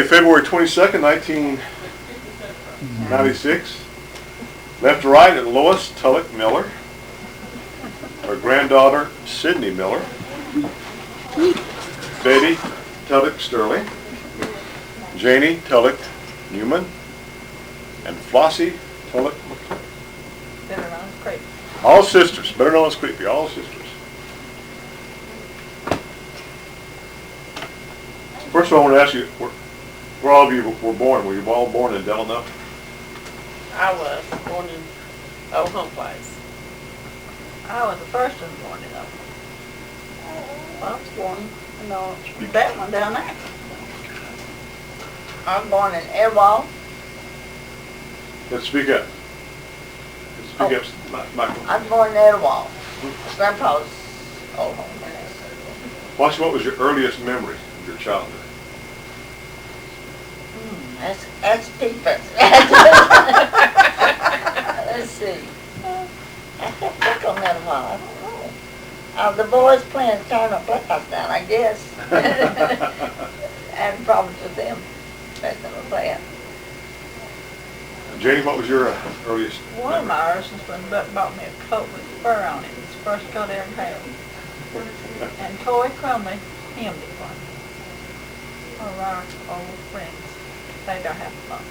February 22nd, 1996. Left to right at Lois Tullock Miller. Her granddaughter, Sydney Miller. Betty Tullock Sterling. Janie Tullock Newman. And Flossie Tullock. Better known as Creepy. All sisters, better known as Creepy, all sisters. First of all, I want to ask you, where all of you were born? Were you all born in Delano? I was born in Old Home Place. I was the first one born in Oak. I was born in that one down there. I was born in Airwall. Let's speak up. Speak up, Michael. I was born in Airwall. Grandpa's Old Home Place. What was your earliest memory of your childhood? That's deeper. Let's see. I have to think on that a while. I don't know. The boys playing turnip playhouse down, I guess. And problems with them. Let them play. Janie, what was your earliest One of my earliest when Buck bought me a coat with fur on it. It's the first coat I ever had. And Toy Crumley hemmed it for me. One of our old friends. Stayed our half a month.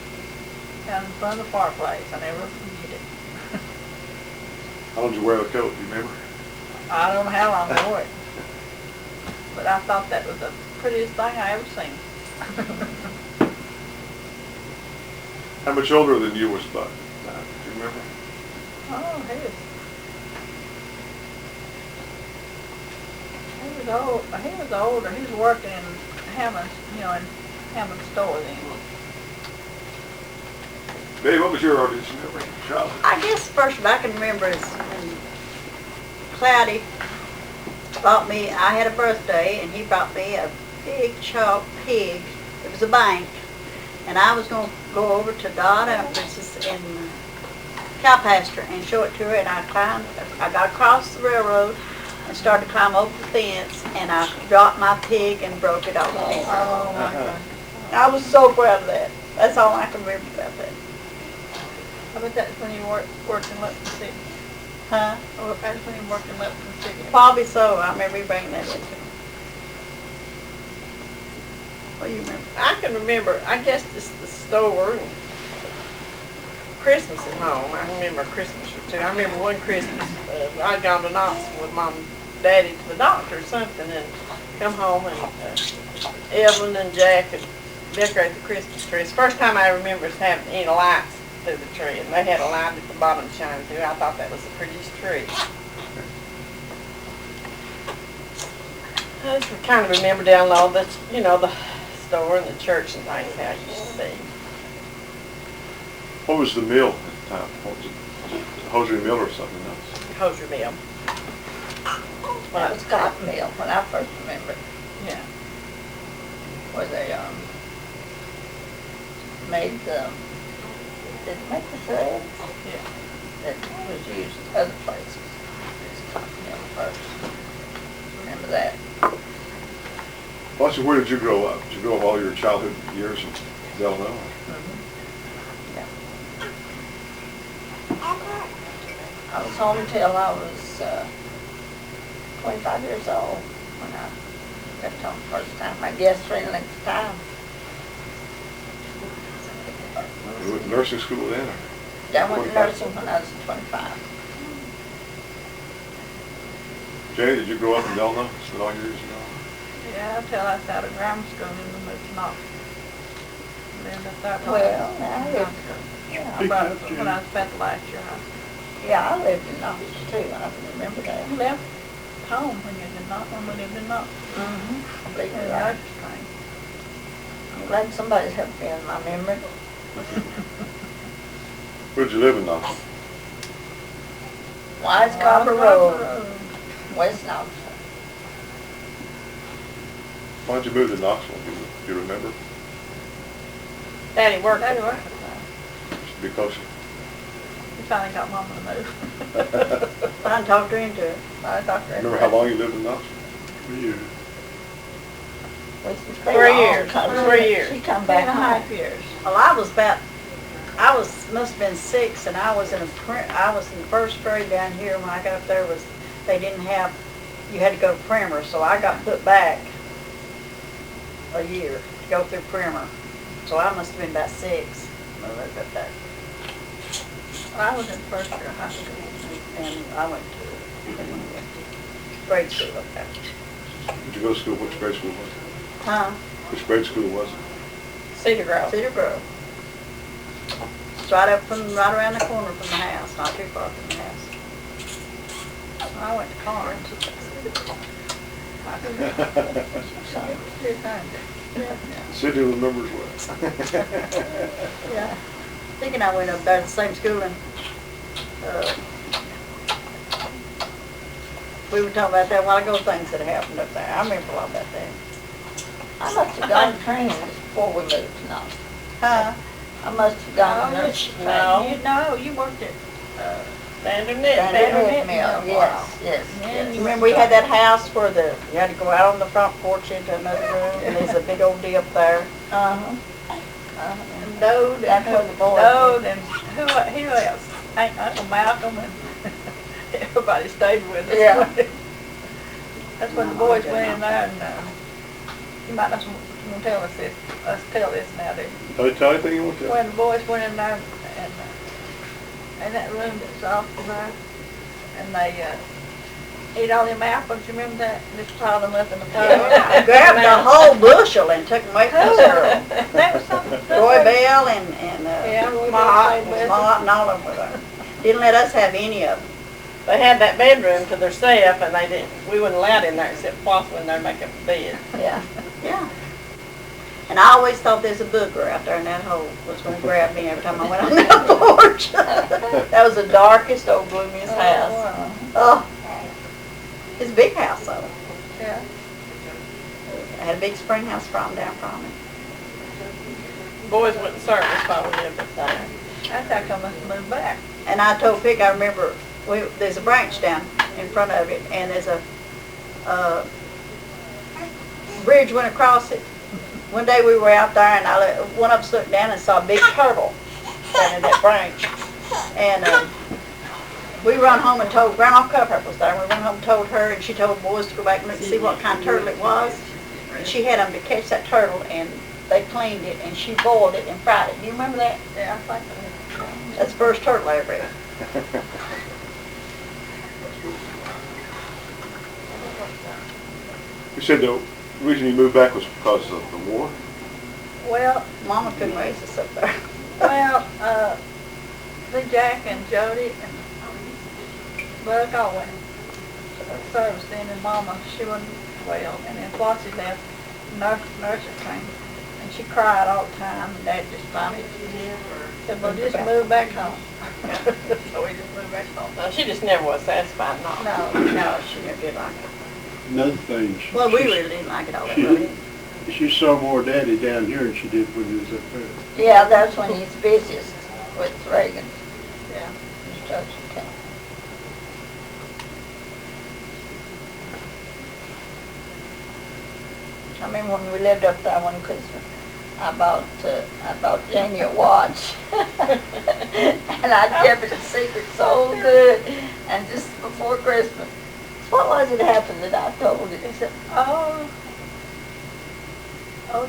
Down in front of the fireplace. I never forget it. How long did you wear the coat? Do you remember? I don't know how long I wore it. But I thought that was the prettiest thing I ever seen. How much older than you was Buck? Do you remember? Oh, he was old. He was older. He was working in Hammond's, in Hammond's store then. Betty, what was your earliest memory of childhood? I guess the first one I can remember is when Cloudy bought me, I had a birthday, and he brought me a big chalk pig. It was a bank. And I was going to go over to Dot Princess in cow pasture and show it to her, and I got across the railroad and started to climb over the fence, and I dropped my pig and broke it off the fence. Oh my God. I was so proud of that. That's all I can remember about that. I bet that's when you worked in Lupton City. Huh? Oh, that's when you worked in Lupton City. Probably so. I remember you bringing that into me. What do you remember? I can remember, I guess it's the store and Christmas at home. I remember Christmas or two. I remember one Christmas, I'd gone to Knoxville with Mom and Daddy to the doctor or something, and come home, and Evelyn and Jack had decorated the Christmas tree. It's the first time I remember us having any lights through the tree, and they had a light at the bottom shining through. I thought that was the prettiest tree. I just kind of remember down low that, the store and the church and things, how it used to be. What was the meal at the time? What was it hosiery meal or something else? Hosiery meal. That was cotton meal when I first remember. Yeah. Where they made the, did they make the thread? Yeah. That was used other places. It was cotton meal first. Remember that? Flossie, where did you grow up? Did you grow up all your childhood years in Delano? Yeah. I was home until I was 25 years old when I left home the first time. I guess 3 length of time. You went to nursing school then? Or? Yeah, I went to nursing when I was 25. Janie, did you grow up in Delano? Spent all your years in Delano? Yeah, until I was out of grammar school and then moved to Knoxville. Lived at that Well, I lived, when I spent the last year. yeah, I lived in Knoxville too. I remember that. You left home when you did not, when we lived in Knoxville. I believe Yeah, you're right. that's strange. I'm glad somebody's helped me in my memory. Where did you live in Knoxville? Wise Copper Road, West Knoxville. Why did you move to Knoxville? Do you remember? Daddy worked. Daddy worked. Should be closer. We finally got Mama to move. I talked her into it. I talked to her. Remember how long you lived in Knoxville? For you. 3 years. 3 years. She come 3.5 back years. Well, must have been 6, and I was in the first grade down here. When I got up there, they didn't have, you had to go to primer, so I got put back a year to go through primer. So I must have been about 6 when I lived up there. I was in first year of high school. And I went to grade school up there. Did you go to school? Which grade school was it? Huh? Which grade school was it? Cedar Grove. Cedar Grove. It's right around the corner from the house, not too far from the house. I went to Carnes. Cindy remembers well. Yeah. Thinking I went up there to the same school and, we were talking about that a while ago, things that happened up there. I remember a lot about that. I must have gone to training before we moved, no. Huh? I must have gone to nurse training. You worked at, Standard Knit. And Better it knit mill, mill, yes, wow. yes, Yeah, yes. you Remember we had that house where you had to go out on the front porch into another room, and there's a big old dip there. Uh-huh. and Dode, That's where the boys Dode, and who else? Uncle Malcolm, and everybody stayed with us. Yeah. That's when the boys went in there, and, you might not want to tell us this now, do you? Tell anything you want to. When the boys went in there, and, in that room that's off there, and they, ate all them apples, you remember that? Just piled them up in the pile. I grabbed a whole bushel and took them away from this girl. That was something. Roy Bell and Yeah, Roy Ma Bell stayed with us. and all of them were there. Didn't let us have any of them. They had that bedroom to themselves, and we wasn't allowed in there except Floss went in there and make up a bed. Yeah. Yeah. And I always thought there's a booger out there in that hole was going to grab me every time I went on that porch. That was the darkest, old gloomiest house. Wow. Oh, it's a big house though. Yeah. I had a big spring house down from it. Boys went in service while we lived up there. That's how come us moved back. And I told Pick, I remember, there's a branch down in front of it, and there's a bridge went across it. One day we were out there, and one of us looked down and saw a big turtle down in that branch. And we run home and told, Grandma Cuthbert was there, we run home and told her, and she told the boys to go back and look and see what kind of turtle it was. And she had them to catch that turtle, and they cleaned it, and she boiled it and fried it. Do you remember that? Yeah, I think That's the first turtle I ever ate. You said the reason you moved back was because of the war? Well, Mama couldn't raise us up there. the Jack and Jody and Buck all went to service then, and Mama, she wasn't well, and then Flossie left nursing training, and she cried all the time, and Dad just finally said, well, just move back home. So we just moved back home. No, she just never was satisfied, no. No, she never did like it. Another thing. Well, we really didn't like it all that way. She saw more Daddy down here than she did when he was up there. Yeah, that's when he's busiest with Reagan. Yeah. Construction town. I remember when we lived up there one Christmas, I bought Jamie a watch. And I kept it a secret so good. And just before Christmas, what was it happened that I told you? He said,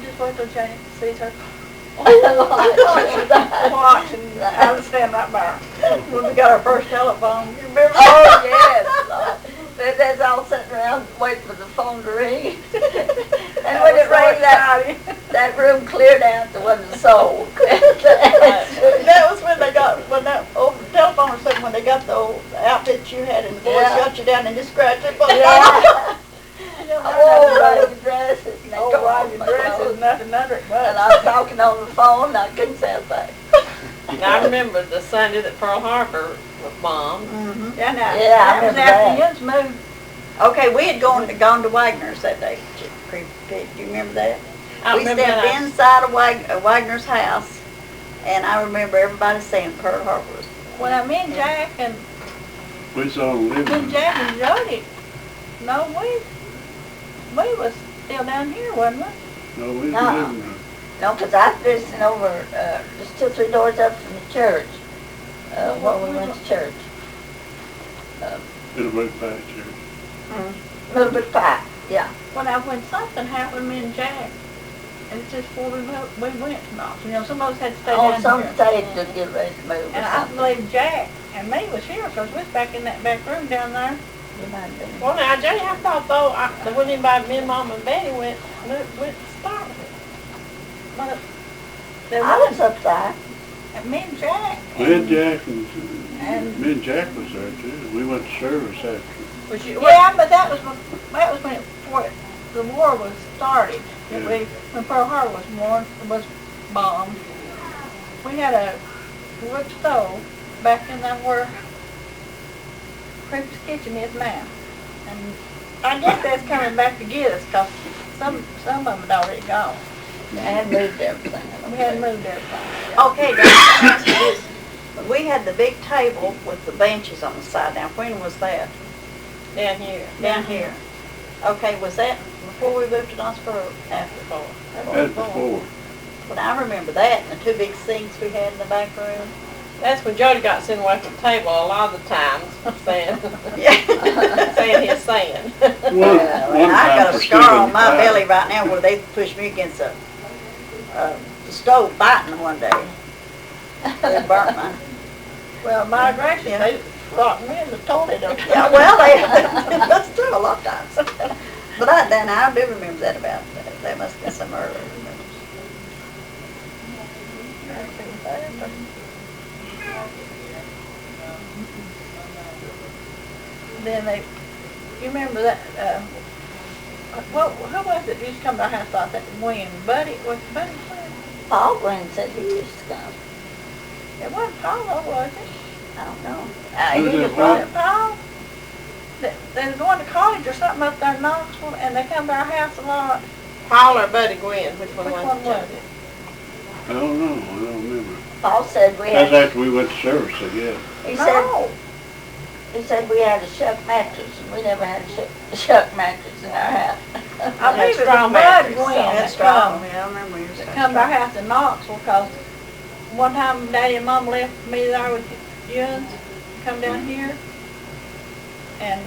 just wait till Janet sees her watch, and I was standing right by her. When we got our first telephone, you remember? Oh, yes. They're all sitting around waiting for the phone to ring. And when it rang, that room cleared out. There wasn't a soul. That was when that old telephone or something, when they got the old outfit you had, and the boys got you down and just scratched it. Yeah. Oh, riding dresses. And they Oh, tore all off your my dresses, clothes. nothing under it, And but. I was talking on the phone, and I couldn't say a thing. I remember the Sunday that Pearl Harbor was bombed. Mm-hmm. Yeah, now, Yeah, I that was remember after that. you moved. Okay, we had gone to Wagner's that day. Do you remember that? I We remember stepped that. inside of Wagner's house, and I remember everybody saying Pearl Harbor was. When I met Jack and We saw him then living. Jack and Jody, no, we was still down here, wasn't we? No, we didn't No. live in there. No, 'cause I was visiting over, just 2 or 3 doors up from the church, where we went to church. In a big pasture. Little bit pie, yeah. Well, now, when something happened, me and Jack, and it's just before we went to Knox, you know, some of us had to stay Oh, down some here. stage to get ready to move or And I something. believe Jack and me was here, because we was back in that back room down there. You might have been. Well, now, Jay, I thought though, there wasn't anybody, me and Mom and Betty went to start with it. But there I was, was up there. and me and Jack. Me and Jack and- me and Jack was there too. We went to service after. Was you, Yeah, but that was when before the war was started. Yeah. When Pearl Harbor was bombed. We had a wood stove back in there where Creep's Kitchen is now. And I guess that's coming back to get us, because some of them had already gone. I had moved everything. We hadn't moved everything. Okay, guys, let me ask you this. We had the big table with the benches on the side. Now, when was that? down here. Down here. Okay, was that before we moved to Knoxville or after? That's before. But I remember that and the 2 big sinks we had in the back room. That's when Jody got sitting away from the table a lot of the times, saying, Yeah. saying his saying. One And I time got for a scar stealing on my pie. belly right now where they pushed me against the stove biting one day. They burnt my. Well, my gracious, Yeah. they locked me in the toilet. Yeah, well, that's true a lot of times. But I do remember that about that. That must have been some earlier. Then you remember that, who was it used to come to our house like that, Gwen? Buddy, was it Buddy Gwen? Paul Glenn said he used to come. It wasn't Paul, was it? I don't know. Who He did was what? Was it Paul? They was going to college or something up there in Knoxville, and they come to our house a lot. Paul or Buddy Gwen, which one Which was one it? was it? I don't know. I don't remember. Paul said we That's had, after we went to service, I guess. No. he said we had a shuck mattress, and we never had a shuck mattress in our house. I believe it was strong Bud mattress, Gwen That's that come. strong. Yeah, I remember you That saying come to our strong. house in Knoxville, because one time Daddy and Mom left me there with Yuns, come down here, and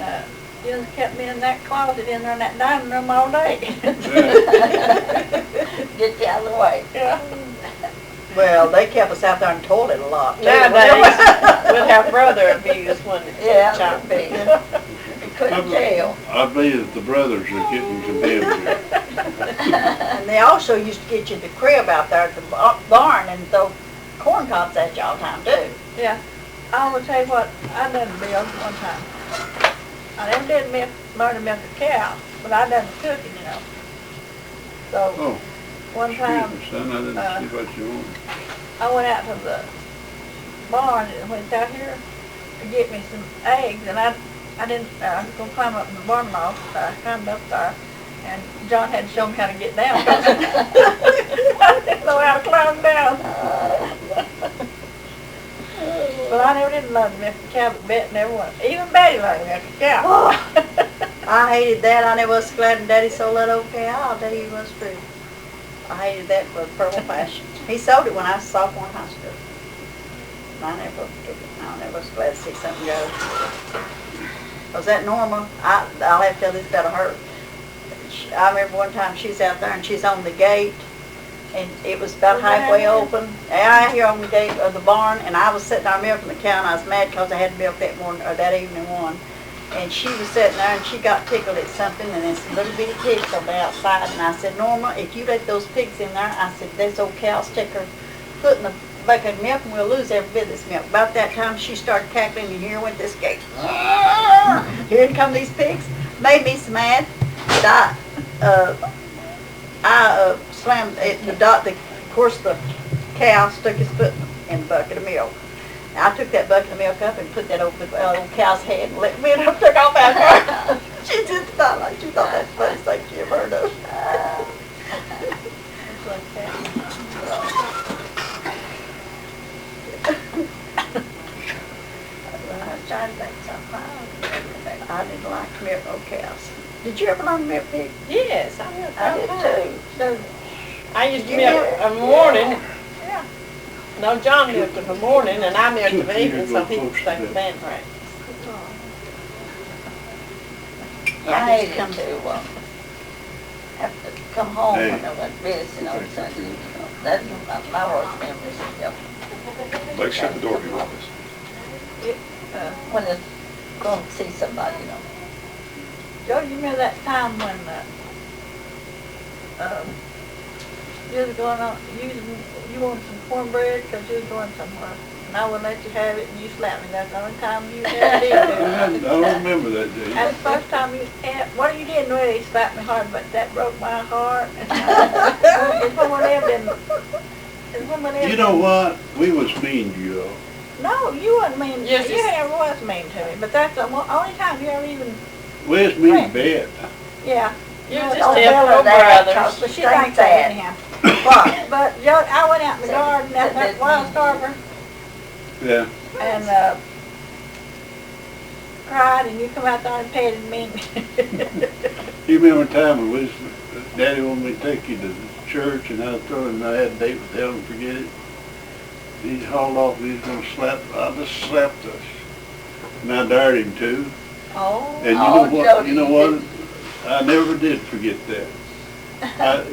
Yuns kept me in that closet in there in that dining room all day. Get you out of the way. Yeah. Well, they kept us out there in the toilet a lot. too. Nowadays, we'll have brother abuse when it's Yeah, child. it would be. You couldn't jail. I believe the brothers are getting condemned here. And they also used to get you the crib out there at the barn and throw corn cobs at you all the time too. Yeah. I will tell you what, I done Bill one time. I never did learn to milk a cow, but I done the cooking, you know. So, Oh, one time, excuse me, son, I didn't see what you wanted. I went out to the barn and went out here to get me some eggs, and I didn't, I was gonna climb up in the barn loft, so I climbed up there, and John had to show me how to get down, 'cause I didn't know how to climb down. But I never did learn to milk a cow, but Bet never was. Even Betty learned to milk a cow. Oh, I hated that. I never was glad and Daddy sold that old cow. I'll tell you was true. I hated that for the purple passion. He sold it when I was a sophomore in high school. I never took it. I never was glad to see something go. Was that normal? I'll have to tell this about her. I remember one time she's out there and she's on the gate, and it was about halfway open. Out here on the gate of the barn, and I was sitting there milking the cow, and I was mad because I had milk that morning or that evening one. And she was sitting there, and she got tickled at something, and there's some little bitty pigs on the outside. And I said, Norma, if you let those pigs in there, I said, this old cow stick her foot in the bucket of milk, and we'll lose every bit of this milk. About that time, she started cackling, and here went this gate. Here come these pigs. Made me so mad that I slammed it. Of course, the cow stuck his foot in the bucket of milk. I took that bucket of milk up and put that over the old cow's head and let me and her took off after her. She just thought like she thought that's the funniest thing she ever heard of. I was trying to think something. I didn't like to milk no cows. Did you ever learn to milk pigs? Yes, I will. I did too. So I used to milk in the morning. Yeah. No, John milked in the morning, and I milked in the 2 evening, years so ago, he could folks stay for did. band practice. I hated to, have to come home when Hey. I went visiting on Sunday, you know. That's my worst memories, yep. Blake, shut the door if you want this. When it's going to see somebody, you know. Joe, you remember that time when, you was going on, you wanted some cornbread because you was going somewhere. And I wouldn't let you have it and you slapped me. That's the only time you ever did I it. don't remember that day. That's the first time you, what you didn't really slap me hard, but that broke my heart. It's when one of them, it's when one of them. You know what? We was mean to you all. No, you wasn't mean. Yes, You it's- never was mean to me, but that's the only time you ever even, We was mean Right. bad. yeah. You No, just don't tell tell your her that, brothers. 'cause But she Think thinks that that. anyhow. But Joe, I went out in the garden at that wild starver Yeah. and, cried and you come out there and petted me. You remember a time when we was, Daddy wanted me to take you to the church and I told him I had a date with Evelyn, forget it. He hauled off, he was gonna slap, I just slapped us. And I dared him to. Oh. And you Oh, know what, Jody, you know you what? I never did forget that.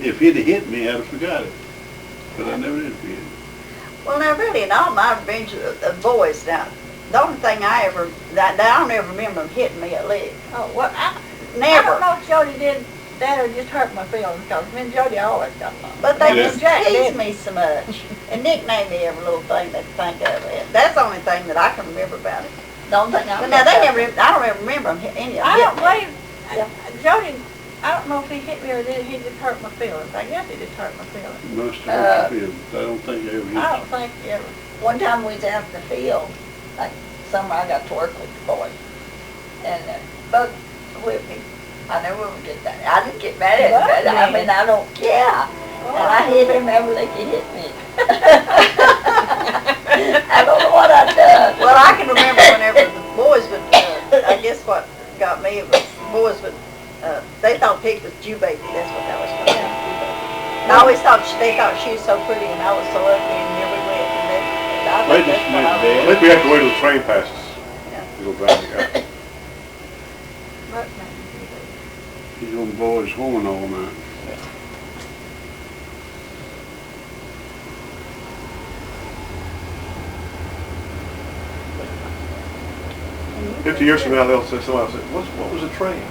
If he'd have hit me, I'd have forgot it. But I never did forget it. Well, now really, in all my adventures of boys, now, the only thing I don't ever remember them hitting me a lick. Oh, well, I don't Never. know if Jody did that or just hurt my feelings, because me and Jody always got along. But they Yeah. just Jack tease did. me so much and nickname me every little thing they think of. And that's the only thing that I can remember about it. Don't think I'm. But now they never, I don't ever remember them any of I don't them hitting me. believe, Jody, I don't know if he hit me or did he just hurt my feelings. I guess he just hurt my feelings. You must have hurt your feelings. I don't think I ever hit I you. don't think he ever. One time we was out in the field, like summer, I got to work with the boys, and Bug whipped me. I never would get that. I didn't get mad at him, Bug but I did. mean, I don't care. And I hit him every lick he hit me. I don't know what I done. Well, I can remember whenever the boys would, I guess what got me was the boys would, they thought Pig was Jew baby. That's what that was called. Jew baby. And I always thought they thought she was so pretty and I was so ugly and here we went. And I Wait think just a that's what minute, I Dad. I think we have to wait till the train passes. Yeah. It'll drive me out. But, man, He's gonna blow his horn all night. 50 years from now, they'll say, somebody will say, what was a train?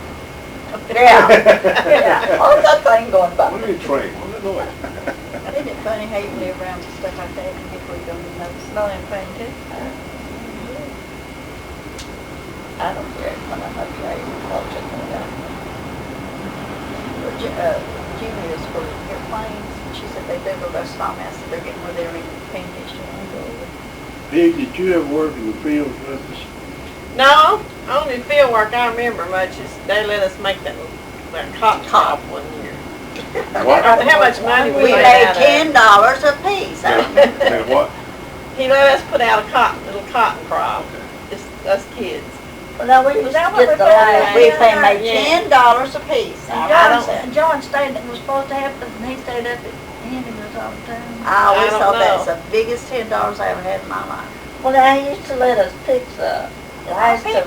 Yeah, yeah. What's that thing going What about? do you mean train? What was that noise? Isn't it funny how you live around with stuff like that and people you don't even notice? Slow and pain too. I don't care when I'm up there, I'll check it out. Julie is for airplanes. She said they built a restaurant now, so they're getting where they're in Panfish. Pig, did you ever work in the fields with us? No, only field work I remember much is they let us make that cotton top one year. What? How much money we We made made out of it. $10 a piece. And what? He let us put out a little cotton crop, just us kids. Well, now we used to that what get we the found line. out? We Yeah. made Yeah. $10 a piece. And I don't- John, John stayed, was supposed to help us, and he stayed up at Henry's all the time. I always I don't thought that's know. the biggest $10 I ever had in my life. Well, now he used to let us pick the last pick of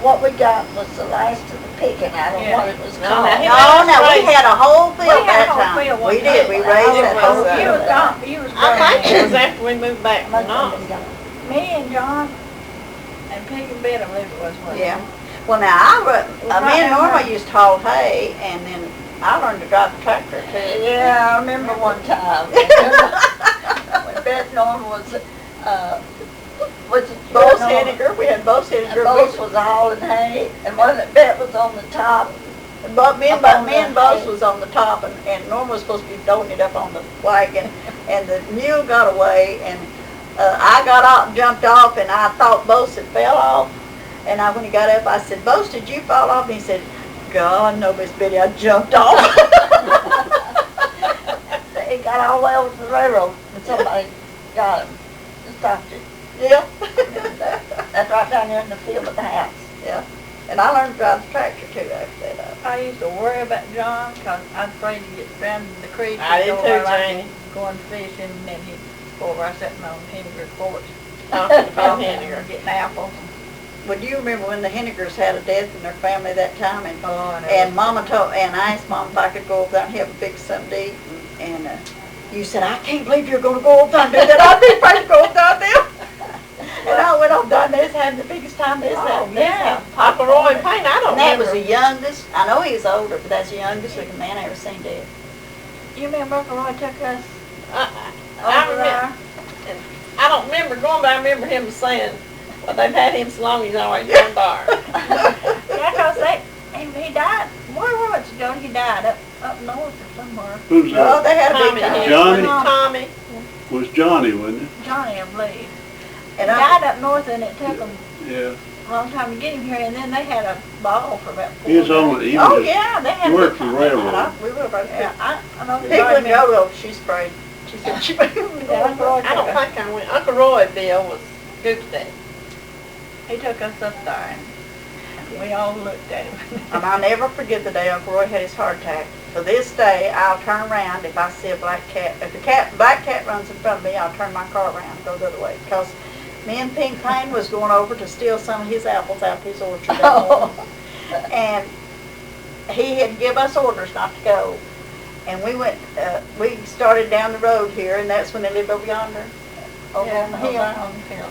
what we got was the last of the picking. I don't know what it was No, called. now he- No, we raised- had a whole We field had a that whole time. field one We did, we time. raised It that was, whole You field. was gone, you was I think it was gone. after we moved back from Must have Knox. been gone. Me and John and Peggy and Bet, I believe it was, wasn't it? Yeah. Well, now, was me right and down Norma there. used to haul hay, and then I learned to drive the tractor too. Yeah, I remember one time. When Beth Norman was it Both Henniger, we had both Henniger. Both was hauling hay, and one that Beth was on the top. But me Up on and the Bose hay. was on the top, and Norma was supposed to be throwing it up on the wagon, and the mule got away, and I got out and jumped off, and I thought Bose had fell off, and when he got up, I said, Bose, did you fall off? And he said, God, no, Miss Betty, I jumped off. He got all the way over to the railroad, and somebody got him and stopped it. Yeah. That's right down there in the field at the house. Yeah. And I learned to drive the tractor too after that. I used to worry about John, 'cause I was afraid to get drowned in the creek. I did He'd go too, over like Janie. Going fishing, and then he'd go over, I sitting on Henniger's porch. Bill Henniger. Getting apples. Well, do you remember when the Hennigers had a death in their family that time? And Oh, and Mama told, and I asked Mom if I could go over there and help fix something to eat. And you said, I can't believe you're going to go over there and do that. I'd be afraid to go over there now. And I went over there and they was having the biggest time they was having. yeah. Uncle Roy and Payne, I don't And that was remember. the youngest. I know he was older, but that's the youngest looking man I ever seen dead. You remember Uncle Roy took us I over remember, there? I don't remember going, but I remember him saying, well, they've had him so long, he's always gone there. Yeah, 'cause he died, where was it, Joe? He died up north or somewhere. Who's Oh, that? they had a Tommy big time. here. Johnny? Tommy. Was Johnny, wasn't it? Johnny, I believe. He And died up north, and it took them Yeah. a long time to get him here, and then they had a ball for about 4 He was days. on, he Oh, was, yeah, they had he a worked big for time. the railroad. We were about Yeah, I know the People guy in Yogo, she sprayed. She said she Yeah, Uncle Roy I don't took us. think I went. Uncle Roy Bill was Goose Day. He took us up there, and we all looked at him. And I'll never forget the day Uncle Roy had his heart attack. To this day, I'll turn around if I see a black cat. If a black cat runs in front of me, I'll turn my car around and go the other way. Because me and Pink Payne was going over to steal some of his apples out of his orchard that morning. And he had give us orders not to go. And we started down the road here, and that's when they lived over yonder, over on the hill. On the hill.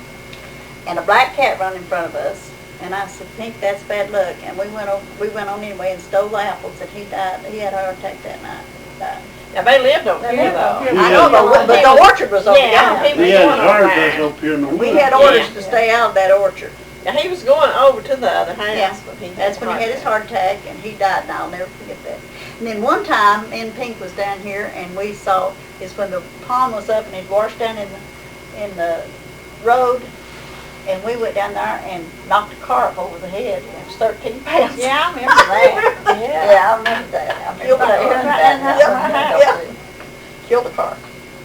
And a black cat run in front of us. And I said, Pink, that's bad luck. And we went on anyway and stole the apples, and he died. He had a heart attack that night. He died. Now, they lived over They here, lived over though. here. I know, but the orchard was over Yeah, yonder. he had his heart attack up here in the woods. We had orders to stay out of that orchard. Now, he was going over to the other house, Yeah, but he had that's when he had his heart attack, and he died, and I'll never forget that. And then one time, me and Pink was down here, and we saw, is when the pond was up, and it washed down in the road, and we went down there and knocked a car up over the head, and it was 13 pounds. Yeah, I remember that. Yeah. Yeah, I remember that. I remember Killed the that. car. And that's Yeah, my yeah. Killed the car.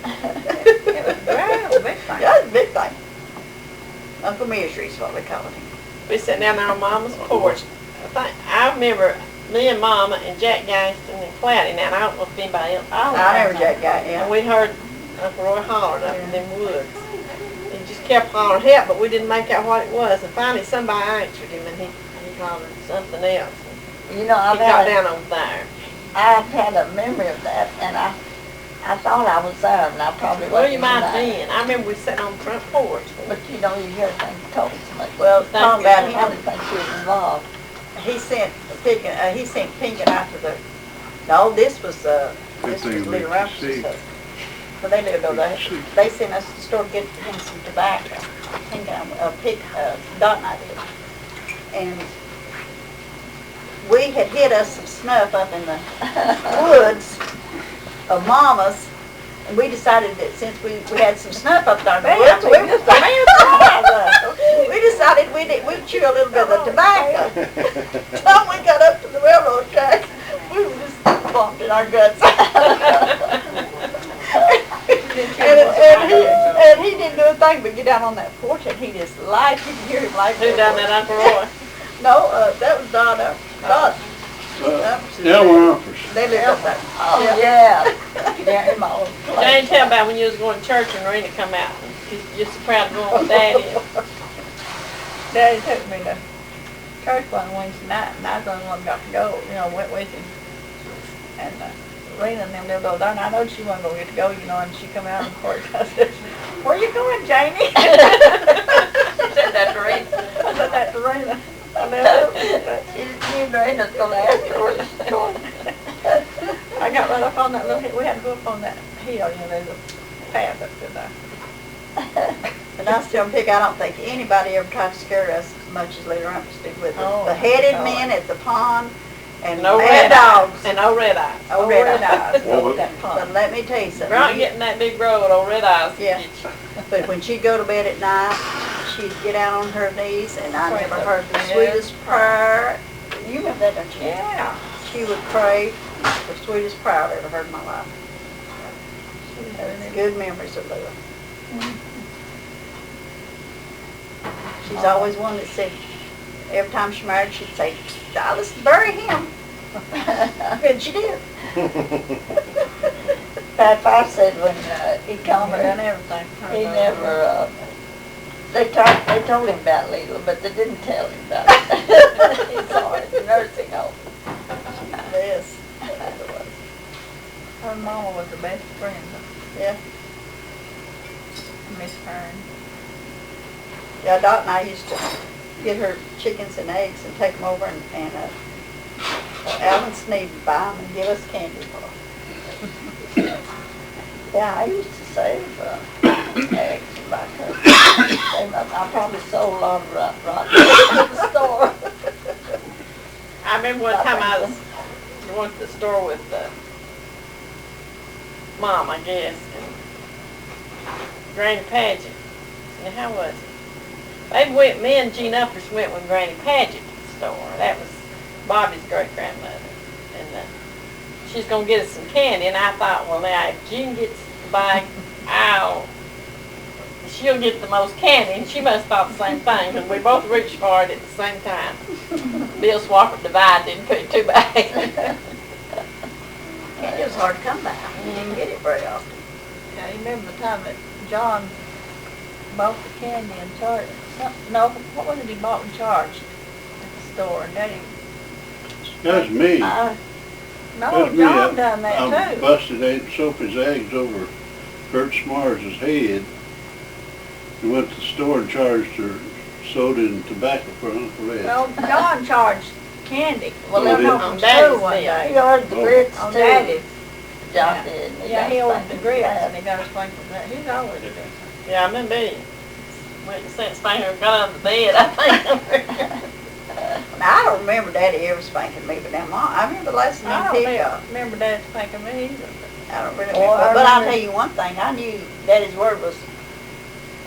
It was great, a big thing. Yeah, it was a big thing. Uncle Misery's what we called him. We sat down there on Mama's porch. I remember me and Mama and Jack Gaston and Cloudy. Now, I don't know if anybody else. I never Jack got, And yeah. we heard Uncle Roy hollering up in them woods. He just kept hollering help, but we didn't make out what it was. And finally, somebody answered him, and he hollered something else. You know, He got down over there. I've had a memory of that, and I thought I was there, and I probably wasn't. Well, you might have there. been. I remember we sat on the front porch. But you know, you hear things told so much. Well, talking about I didn't him, think she was involved. he sent Pink and I to the, no, this was thing Little makes Rapids you and sick. stuff. So they lived over there. They sent us to the store to get him some tobacco. Pink and Dot and I did. And we had hid us some snuff up in the woods of Mama's, and we decided that since we had some snuff up there in the woods, we decided we'd chew a little bit of the tobacco. Time we got up to the railroad track, we were just bumped in our guts. And he didn't do a thing but get down on that porch, and he just laughed. You could hear him laughing. Who done that, Uncle Roy? No, that was Donna. Evelyn Rumpers. They lived up there. Oh, yeah. Yeah, in my old place. Jane, tell about when you was going to church and Rena come out. She's just so proud to go with Daddy. Daddy took me to church one Wednesday night, and I was the only one that got to go, went with him. And Rena and them lived over there, and I know she wasn't going to get to go, and she come out and court. I said, where you going, Jamie? She said that to Rena. I said that to Rena. She knew Rena's going to ask her where she's going. I got right up on that little hill. We had to go up on that hill, there's a path up to there. And I still pick, I don't think anybody ever tried to scare us as much as Little Rumpus did with Oh, the headed God. men at the pond and No mad red dogs. eyes. And no red eyes. Oh, red eyes. Well, With that pond. But let me tell you something. Right, getting that big road, old red eyes. Yeah. But when she'd go to bed at night, she'd get out on her knees, and I never heard the sweetest prayer. You remember that, don't you? Yeah. She would pray the sweetest prayer I've ever heard in my life. Good memories of Lila. She's always one that said, every time she married, she'd say, let's bury him. And she did. Papa said when he come Done here, everything. he never, they told him about Leela, but they didn't tell him about it. He saw it in the nursing home. Yes. Her mama was the best friend. Yeah. Miss Fern. Yeah, Dot and I used to get her chickens and eggs and take them over and Alan Sneed would buy them and give us candy. Yeah, I used to save eggs and buy cookies. I probably sold a lot of rotten eggs at the store. I remember one time I went to the store with Mom, I guess, and Granny Paget. And how was it? Me and Gene Uppers went with Granny Paget to the store. That was Bobby's great-grandmother. And she's going to get us some candy. And I thought, well, now, if Gene gets the bag, she'll get the most candy. And she must have thought the same thing, because we both reached for it at the same time. Bill Swafford divided it and put 2 bags. It was hard to come by. You didn't get it very often. Yeah, you remember the time that John bought the candy and charged, no, what was it he bought and charged at the store? And Daddy, That's me. no, That's me. John done I that too. busted Aunt Sophie's eggs over Kurt Smars's head. He went to the store and charged her soda and tobacco for Uncle Ed. No, John charged candy. Well, Oh, He did come he? from On Daddy's school one bill. He day. ordered the Oh. grits On too. Daddy's. John Yeah. did. Yeah, he ordered the grits and grits. he got a spank from that. He's always done. Yeah, I remember he went and sent Spanker got under the bed, I think. Now, I don't remember Daddy ever spanking me, but now Mom, I remember the last I time don't he picked up. remember Dad spanking me either. I don't really Oh, remember. I But I'll remember. tell you one thing, I knew Daddy's word was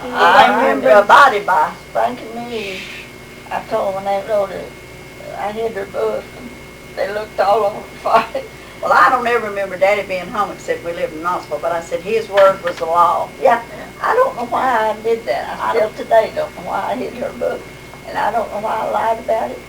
I remember abided by. spanking me. I told when they wrote it, I hid her book and they looked all over for it. Well, I don't ever remember Daddy being home except we lived in Knoxville, but I said his word was the law. Yeah, I don't know why I did that. I still today don't know why I hid her book. And I don't know why I lied about it.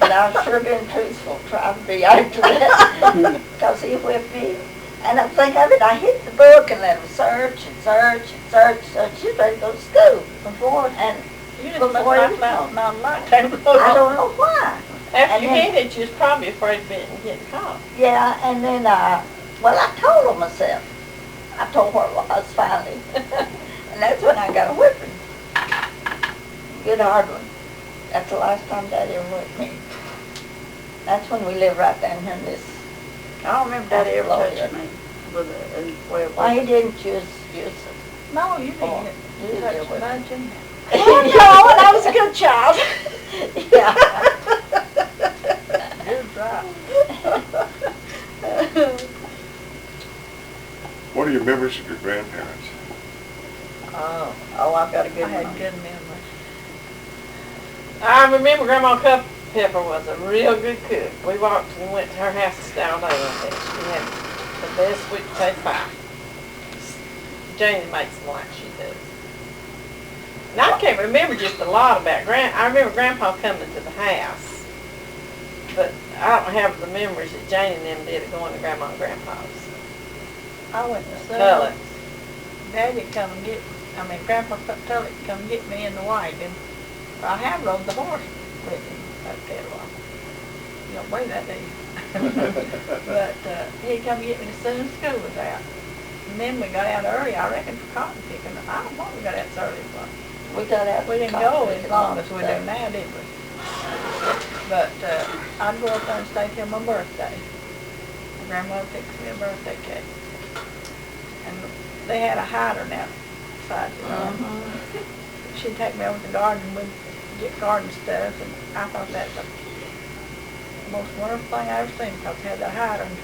But I've sure been truthful, trying to be after that. Because he whipped me. And I think of it, I hid the book and let him search and search and search. So she's ready to go to school before. And You just must Before not you- not like that. I don't know why. After you And then- hid it, you was probably afraid of getting caught. Yeah, and then well, I told her myself. I told her it was finally. And that's when I got a whipping. Good hard one. That's the last time Daddy ever whipped me. That's when we lived right down here in this. I don't remember Daddy ever Lawyer. touching me with a way of Why he didn't use it. No, you Oh, didn't you did touch it with- much in there. Oh, no, and I was a good child. Yeah. You're right. What are your memories of your grandparents? Oh, I've got a good I had one. good memories. I remember Grandma Culpepper was a real good cook. We walked and went to her house to stay all day one day. She had the best sweet potato pie. Janie makes them like she does. And I can't remember just a lot about I remember Grandpa coming to the house, but I don't have the memories that Janie and them did of going to Grandma and Grandpa's. I went to Tullock. Daddy come and get, Grandpa Tullock come and get me in the wagon. I have rode the horse with him up there a while. You don't weigh that, do you? But he come get me as soon as school was out. And then we got out early, I reckon, for cotton picking. I don't know what we got out so early for. We got out. We didn't go as long as we do now, did we? But I'd go up there and stay till my birthday. My grandmother fixed me a birthday cake. And they had a hider now outside, you know. She'd take me over to the garden and we'd get garden stuff, and I thought that was the most wonderful thing I ever seen, because they had that hider and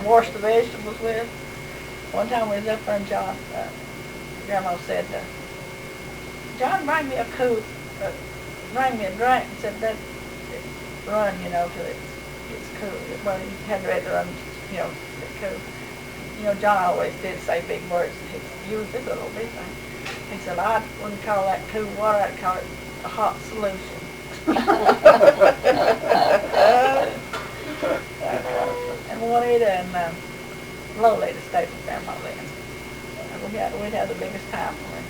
wash the vegetables with. One time we was up there and John, Grandma said, John, bring me a drink, and said that run, you know, till it gets cool. Well, you had to let it run, you know, get cool. You know, John always did say big words. He used it a little bit. He said, I wouldn't call that cool water, I'd call it a hot solution. Juanita and Lois stayed with Grandma then. And we'd have the biggest time when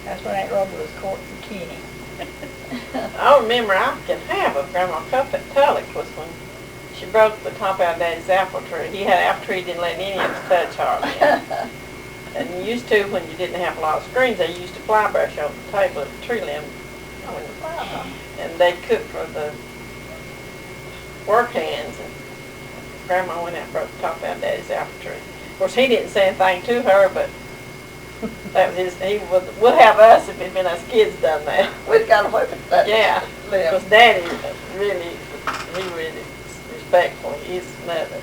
that's when Aunt Rhoda was courting Kenny. I remember I can have a Grandma Cup at Tullock was when she broke the top out of Daddy's apple tree. He had an apple tree, didn't let any of us touch hardly. And you used to, when you didn't have a lot of screens, they used to fly brush over the table at the tree limb. And they'd cook for the work hands. And Grandma went out and broke the top out of Daddy's apple tree. Of course, he didn't say anything to her, but that was his, would have us if it'd been us kids done that. We've got away with that. Yeah, Yeah. because Daddy really respectful. He's another.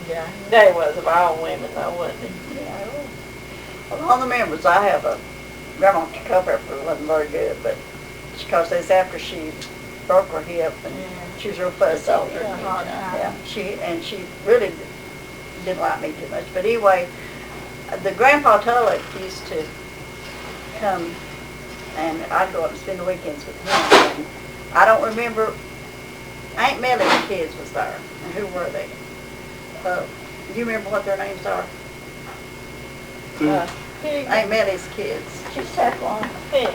Yeah. Daddy was of all women though, wasn't he? Yeah. Well, all the members, I have a Grandma Culpepper wasn't very good, but because it's after she broke her hip and she was real fussy. Yeah, she really didn't like me too much. But anyway, the Grandpa Tullock used to come, and I'd go up and spend the weekends with him. And I don't remember. Aunt Millie's kids was there, and who were they? Do you remember what their names are? Pig. Aunt Millie's kids. Just have one. Pig.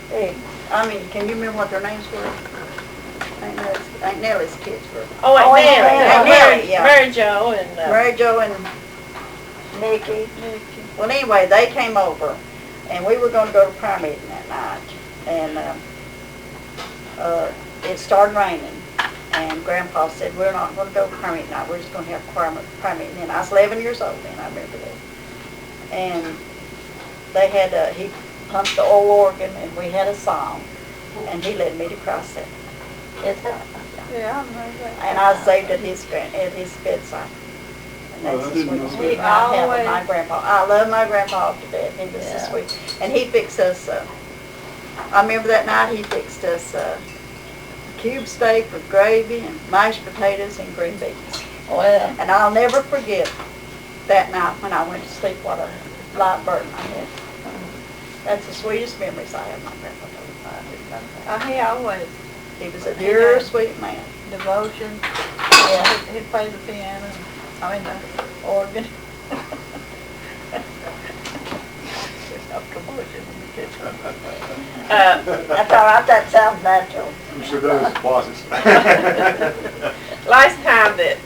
Hey, I mean, can you remember what their names were? Aunt Nellie's kids were. Oh, Aunt Aunt Mary. Nellie, yeah. Mary Jo and Mary Jo and Nikki. well, anyway, they came over, and we were going to go to prayer meeting that night, and it started raining, and Grandpa said, we're not going to go to prayer meeting tonight, we're just going to have prayer meeting. And I was 11 years old then, I remember that. And they had, he pumped the old organ, and we had a song, and he led me to Christ Center. Yeah, I remember that. And I was saved at his bedside. And Well, I that's the didn't know sweetest that. memory I have of Always- my grandpa. I love my grandpa to death. He was so sweet. And he fixed us, I remember that night he fixed us cube steak with gravy and mashed potatoes and green beans. Well, And I'll never forget that night when I went to sleep, what a light burden I had. That's the sweetest memories I have of my grandpa. He always He was a dear, sweet man. devotion. Yeah. He'd play the piano. The organ. There's no commotion in the kitchen. that's all right, that sounds natural. I'm sure those closets. last time that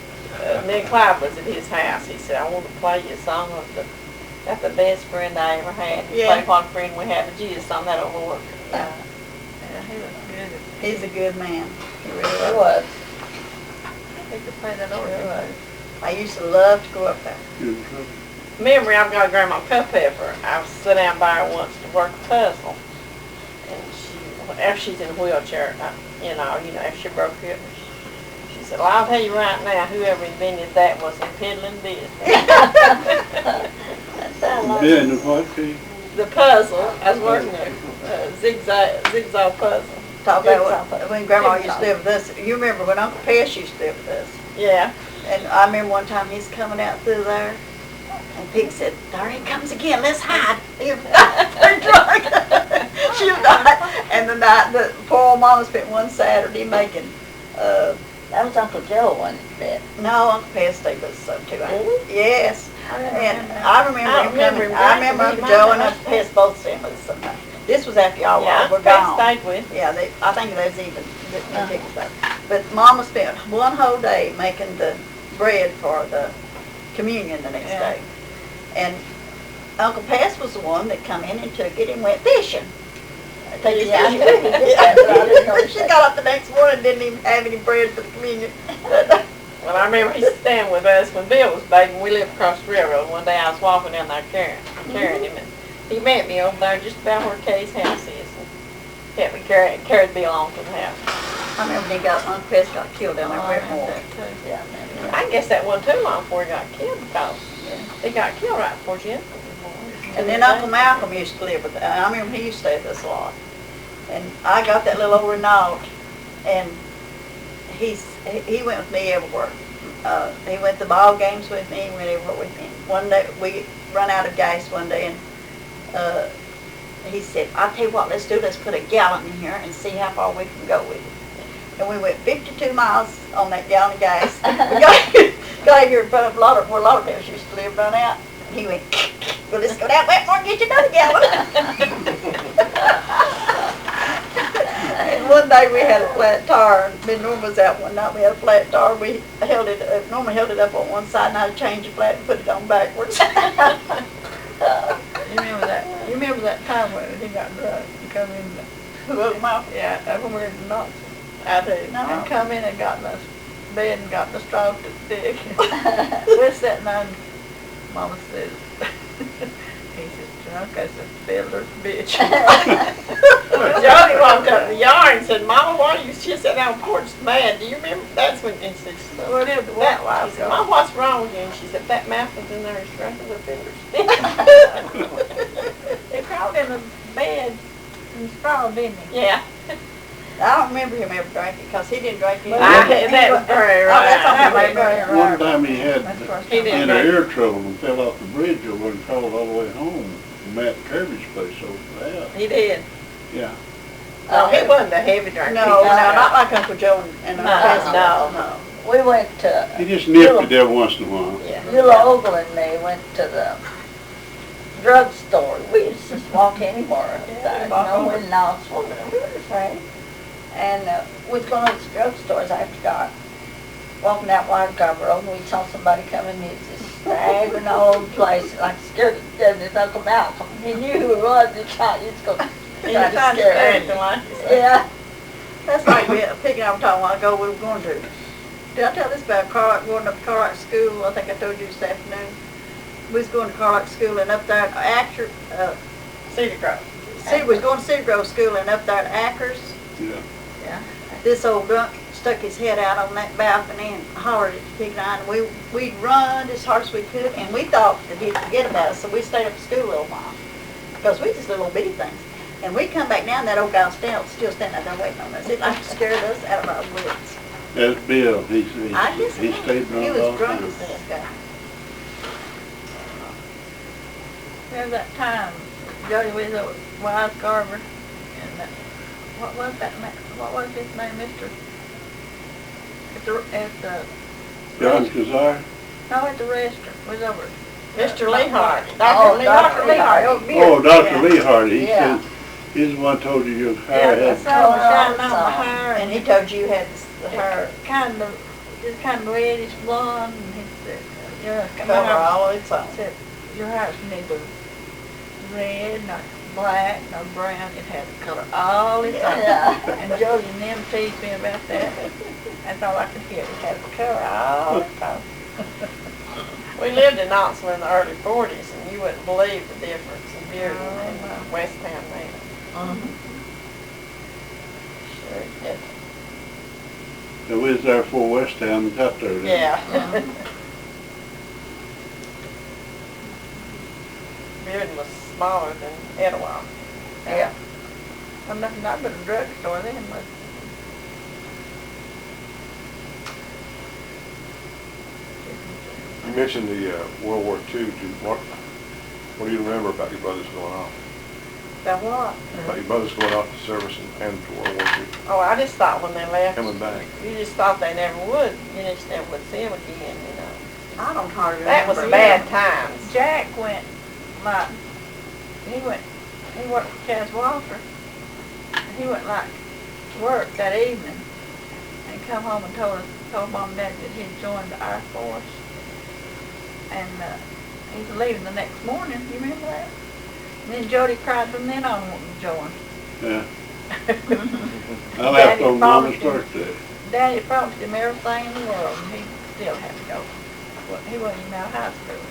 me and Clive was at his house, he said, I want to play you a song of that's the best friend I ever had. Yeah. Play one friend we had, a Jesus song, that'll work. Yeah, he was good. He's a good man. He really It was. was. He could play that It organ. was. I used to love to go up there. Memory, I've got Grandma Culpepper. I was sitting down by her once to work a puzzle. And she, after she's in a wheelchair, after she broke her hip, she said, well, I'll tell you right now, whoever invented that was a piddling business. That sounds like. Yeah, and the what, Pete? The puzzle, I was working a zigzag puzzle. Talk about when Grandma used to live with us. You remember when Uncle Pess used to live with us? Yeah. And I remember one time he's coming out through there, and Pig said, there he comes again, let's hide. They're drunk. She was not. And the poor old mama spent one Saturday making, That was Uncle Joe, wasn't it? no, Uncle Pess stayed with us too. Really? Yes. And I remember I him remember coming. him I remember bringing Uncle me Joe mine. and Uncle Pess both staying with us sometimes. This was after y'all Yeah, were Pess gone. stayed with. Yeah, I think there's even but Mama spent one whole day making the bread for the communion the next Yeah. day. And Uncle Pess was the one that come in and took it and went fishing. Take it Yeah, I fishing. knew he did that, but I didn't know She that. got up the next morning and didn't even have any bread for the communion. Well, I remember he was staying with us when Bill was baby, and we lived across the railroad. One day I was walking down there carrying him, and he met me over there just about where Kay's house is, and kept me carried Bill on to the house. I remember when Uncle Pess got killed down there Oh, at I had Whitmore. that too. Yeah, man. I guess that wasn't too long before he got killed, because he got killed right before Jim. And then Uncle Malcolm used to live with us. I remember he used to stay with us a lot. And I got that little old Renault, and he went with me everywhere. He went to ball games with me, went everywhere with me. One day, we run out of gas one day, and he said, I'll tell you what, let's put a gallon in here and see how far we can go with it. And we went 52 miles on that gallon of gas. got here in front of where a lot of us used to live, run out. And he went, well, let's go down Wetmore and get you another gallon. And one day we had a flat tire, and me and Norma was out one night, we had a flat tire, we held it, Norma held it up on one side, and I changed the flat and put it on backwards. You remember that? You remember that time when he got drunk and come in? Look, Mom. Yeah, when we were in Knoxville. I do. No. And come in and got in the bed and got the straw to stick. We're sitting on. Mama says, he says, drunk as a fiddler's bitch. Jody walked up the yard and said, Mama, why are you she sat down on the porch mad? Do you remember? That's when, and she said, Well, it was a that, while she said, ago. Mom, what's wrong with you? And she said, that mouth was in there as drunk as a fiddler's bitch. He crawled in the bed and sprawled, didn't he? Yeah. I don't remember him ever drinking, because he didn't drink either. That was very Oh, right. that's That okay. was very One right. time he had, That's the first He time. didn't had drink. air trouble and fell off the bridge over and crawled all the way home. Matt Kirby's place over there. He did. Yeah. No, he wasn't a heavy drinker. No, no, not like Uncle Joe and No, Cousin. no. We went to, He just nipped it every once in a while. Yeah. Willa Ogle and me went to the drugstore. We used to just walk anywhere up there, you know, in Knoxville, we were afraid. And we was going to the drugstores after dark. Walking out White Carver Road, and we saw somebody coming, he was just staggering all over the place, like scared to death of his Uncle Malcolm. He knew who it was, he thought he was going to He try was to trying to scare scare him. him. Like you said. Yeah. That's like Peggy and I were talking a while ago, we were going to. Did I tell this about going up to Carlock School? I think I told you this afternoon. We was going to Carlock School, and up there at Cedar Grove. we was going to Cedar Grove School, and up there at Ackers, Yeah. this old drunk stuck his head out on that balcony and hollered at Peggy and I, and we'd run as hard as we could, and we thought that he'd forget about us, so we stayed up at school a little while, because we just little bitty things. And we come back down, that old guy was still standing out there waiting on us. It like scared us out of our wits. That's Bill. I guess He stayed he drunk all was the drunk time. as this guy. Remember that time Jody was over at Wise Garber, and what was that man? What was his name, Mr.? At the John Kazar? no, at the restaurant. Was over. Mr. Lee Hardy. Oh, Dr. Lee Hardy. Oh, Dr. Lee Hardy. He Yeah. said, he's the one told you your Yeah, hair the had. sun was shining Oh, on my hair, And he told you you had the hair kind of, just kind of reddish blonde, and he said, "Yeah, cover all its own. said, your hair's neither red, nor black, nor brown. It has a color all its own." Yeah. And Jody and them teased me about that. That's all I could hear. It has a color all its own. We lived in Knoxville in the early 40s, and you wouldn't believe the difference in beauty in West Town now. Sure, it's different. And we was there for West Town and got there. didn't we? Yeah. Bearden was smaller than Etowah. Yeah. Well, nothing, not but a drugstore then, but You mentioned the World War II. What do you remember about your brothers going off? About what? About your brothers going off to service and to World War II, Oh, I just thought when they left, coming back? you just thought they never would. You just never would see them again, you know. I don't hardly That was remember bad either. times. Jack went, like, he worked with Chaz Walter. And he went like to work that evening and come home and told Mom and Dad that he'd joined the Air Force. And he was leaving the next morning, you remember that? And then Jody cried from then on wanting to join. Yeah. I left on Mama's birthday. Daddy promised him everything in the world, and he still had to go. Well, he wasn't even out of high school.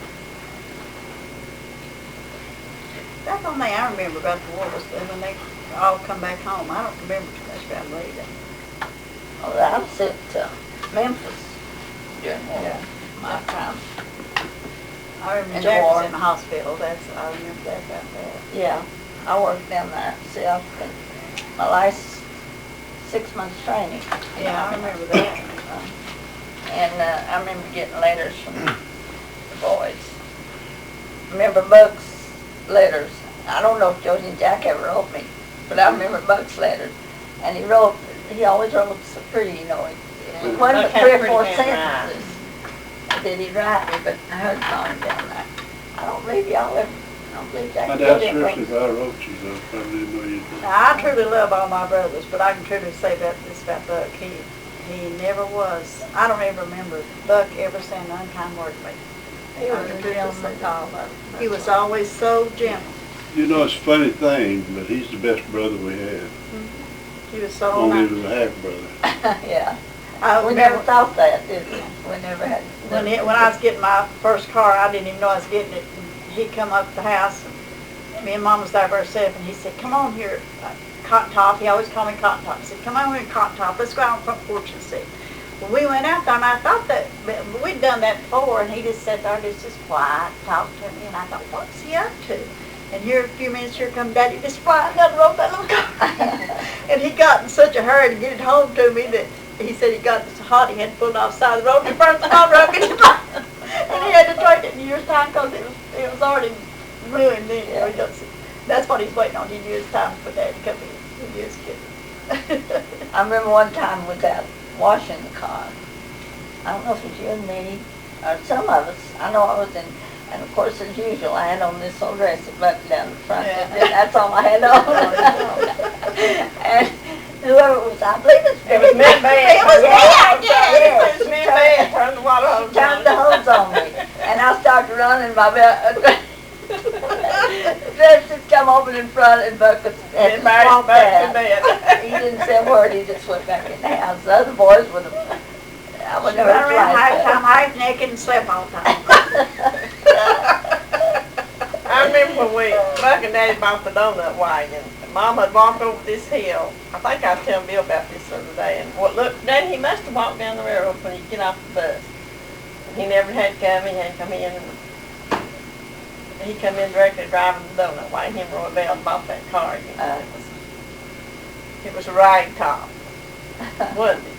That's the only thing I remember about the war was when they all come back home. I don't remember too much about them leaving. Oh, I was at Memphis during my time. I remember And Jack was war. in the hospital. I remember that about that. Yeah, I worked down there. See, I spent my last 6 months training. Yeah, I remember that. And I remember getting letters from the boys. Remember Buck's letters. I don't know if Josie and Jack ever wrote me, but I remember Buck's letters. And he always wrote so pretty, you know. It wasn't but Buck had 3 or pretty 4 handwriting. sentences. did he write me, but I heard calling down there. I don't believe y'all ever, I don't believe y'all I did doubt it. seriously if I wrote you though, if I didn't know you did. Now, I truly love all my brothers, but I can truly say about this about Buck. He never was, I don't even remember Buck ever saying an unkind word to me. He was a gentleman, tall, He was always so gentle. You know, it's a funny thing, but he's the best brother we had. He was so Only nice. he was a half brother. Yeah, I we never thought that, did we? We never had. When I was getting my first car, I didn't even know I was getting it. And he'd come up to the house, and me and Mom was there by herself, and he said, "Come on here, Cotton Top." He always called me Cotton Top. He said, "Come on here, Cotton Top. Let's go out on the front porch and see." Well, we went out there, and I thought that we'd done that before, and he just sat there, just quiet, talked to me, and I thought, "What's he up to?" And here, a few minutes, here come Daddy, just flying down the road that little car. And he got in such a hurry to get it home to me that he said he got so hot he had to pull it off the side of the road and burn the hot rug in his mouth. And he had to drink it in a year's time because it was already ruined anyway. That's what he's waiting on in year's time for Dad to come in. He is kidding. I remember one time we was out washing the car. I don't know if it was you and me, or some of us. I know I was in, and of course, as usual, I had on this old dress that buttoned down the front. Yeah. That's all I had on. And whoever it was, I believe it's It was Miss Bad. It was me, I Yeah. It was Miss Bad. Turned the water hose on. Turned the hose on me, and I started running. My dress just come open in front, and Buck was had to Everybody's swamp back to that. bed. He didn't say a word. He just went back in the house. The other boys would have. I would never I ran half tried time, half naked, and slept all the time. I remember when Buck and Daddy bought the donut wagon. Mom had walked over this hill. I think I was telling Bill about this the other day. And look, Daddy, he must have walked down the railroad when he get off the bus. And he never had come. He had come in. He come in directly driving the donut wagon. Him and Roy Bell bought that car. You know, it was a rag top, wasn't it?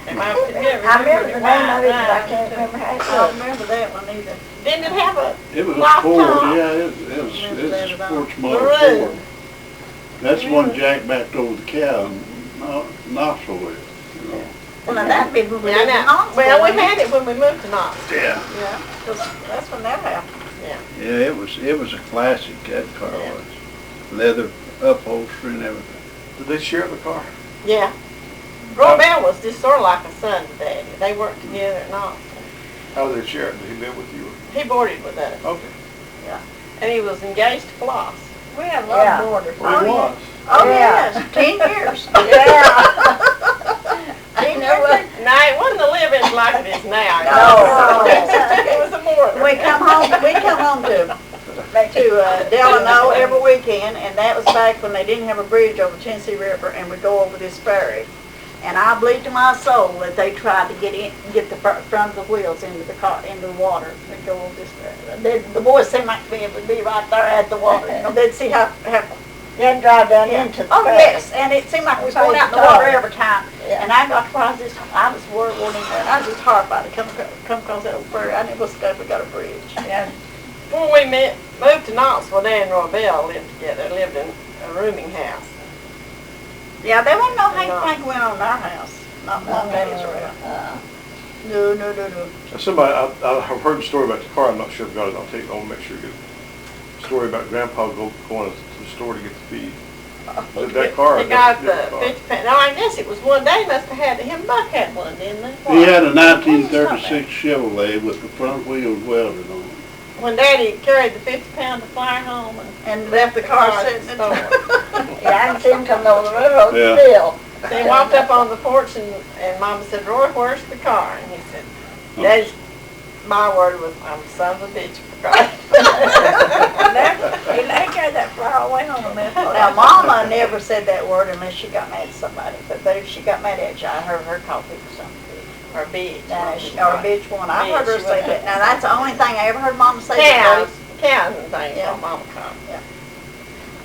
And I remember the name of it, but I can't remember how it I don't was. remember that one either. Didn't it have a It was a lock Ford, top? yeah, it was a sports model Maroon. Ford. That's the one Jack backed over the cow in Knoxville with, you know. Well, now that'd be when we Yeah, lived in now, Knoxville. well, we wasn't it? had it when we moved to Knoxville. Yeah. Yeah, 'cause that's when that happened. Yeah, it was a classic, that car Yeah. was. Leather upholstery and everything. Did they share the car? Yeah. Roy Bell was just sort of like a son to Daddy. They worked together at Knoxville. How did they share it? Did he live with you? He boarded with us, Okay. and he was engaged to Floss. We had a lot Yeah. of borders. Well, he was. Oh, Yeah. yes, 10 years. I never. No, it wasn't a living like it is now. No. It was a boarder. We come home to Delano every weekend, and that was back when they didn't have a bridge over the Tennessee River, and we go over this ferry. And I believe to my soul that they tried to get the front of the wheels into the water and go over this ferry. The boys seemed like to be able to be right there at the water. You know, they'd see how You had to drive down into the oh, ferry. yes, and it seemed like we was going out in the water every time. Yeah. And I got to where I was worried, I was just horrified to come across that old ferry. I never was glad we got a bridge. Yeah. Before we moved to Knoxville, Dan and Roy Bell lived together. They lived in a rooming house. Yeah, there wasn't no No. hank going on in our house. Not Mom, Daddy's around. No. Now, somebody, I've heard a story about the car. I'm not sure if I got it. I'll make sure you get a story about Grandpa going to the store to get the feed. Was it that car? or They got a different the car? 50 pound. No, I guess it was one. They must have had him. Buck had one, didn't they? He had a 1936 Chevrolet with the front wheels welded on it. When Daddy carried the 50-pound to fly home And left the car sitting at store. Yeah, I didn't see him coming over the railroad Yeah. still. So he walked up on the porch and Mama said, "Roy, where's the car?" And he said, "Daddy's, my word was, I'm a son of a bitch for God." He carried that flower all the way home and left. Now, Mama never said that word unless she got mad at somebody. But if she got mad at you, I heard her call people something. Or bitch. Or a bitch woman. I heard her Bitch, say she that. Now, that's the only thing I ever heard Mama say. Cows. Cows and things, Yeah. what Mama called.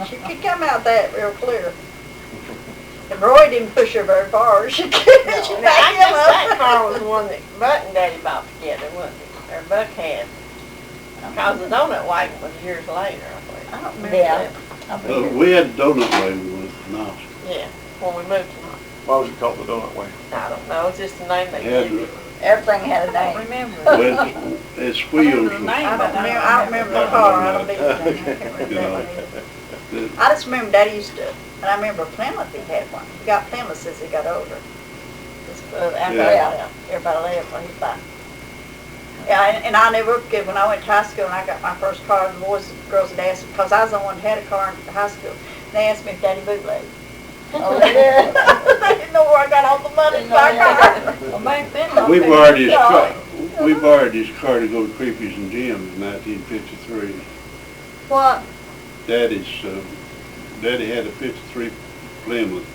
She could come out that real clear. And Roy didn't push her very far. She could. She Now, I backed guess him that up. car was the one that Buck and Daddy bought together, wasn't it? Or Buck had. Because the donut wagon was years later, I believe. I don't remember Yeah. that. We had the donut wagon with Knoxville. Yeah, when we moved to Knoxville. Why was it called the donut way? I don't know, it's just the name they It had gave it. Everything had a I don't name. remember. Well, it's I remember wheels. the and- name, I but don't remember, I don't remember the car, I don't either. I can't remember You that know, one either. the- I just remember Daddy used to, and I remember Plymouth, he had one. He got Plymouth as he got older. Just, after Yeah. everybody left, when he bought. Yeah, and I never forget, when I went to high school and I got my first car, the boys and girls had asked me, because I was the one that had a car in high school, and they asked me if Daddy bootlegged. Oh, yeah. They didn't know where I got all the money to buy a car. Well, back then. We I borrowed think- his car, we borrowed his car to go to Creepy's and Jim's in 1953. What? Daddy had a 53 Plymouth.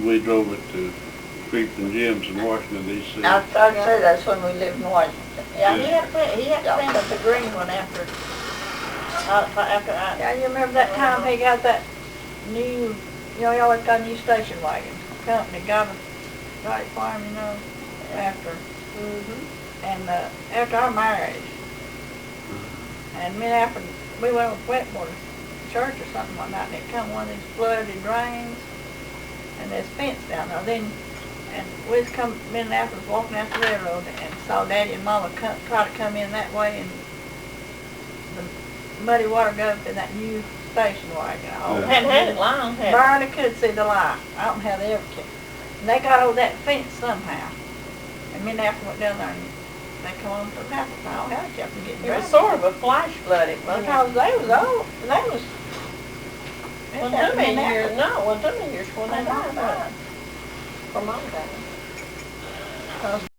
We drove it to Creepy's and Jim's in Washington D.C. I started to say that's when we lived in Washington. Yeah, he had Plymouth, the green one after I. Yeah, you remember that time he got that new, he always got a new station wagon. Company got it for him, after. And after our marriage. And me and after, we went with Wetmore to church or something one night, and it come one of these flooded rains, and there's fence down there. Then, and we was me and Apple was walking out the railroad and saw Daddy and Mama try to come in that way, and the muddy water go up in that new station wagon. Oh, Yeah. Hadn't had it long, had it? Barney could see the light. I don't know how they ever kept. And they got over that fence somehow. And me and Apple went down there and they come on to the house. I don't know how they kept them getting It was dressed. sort of a flash flood, it wasn't. Because they was old. They was. Well, too many years, no, well, too many years when they died, from my dad.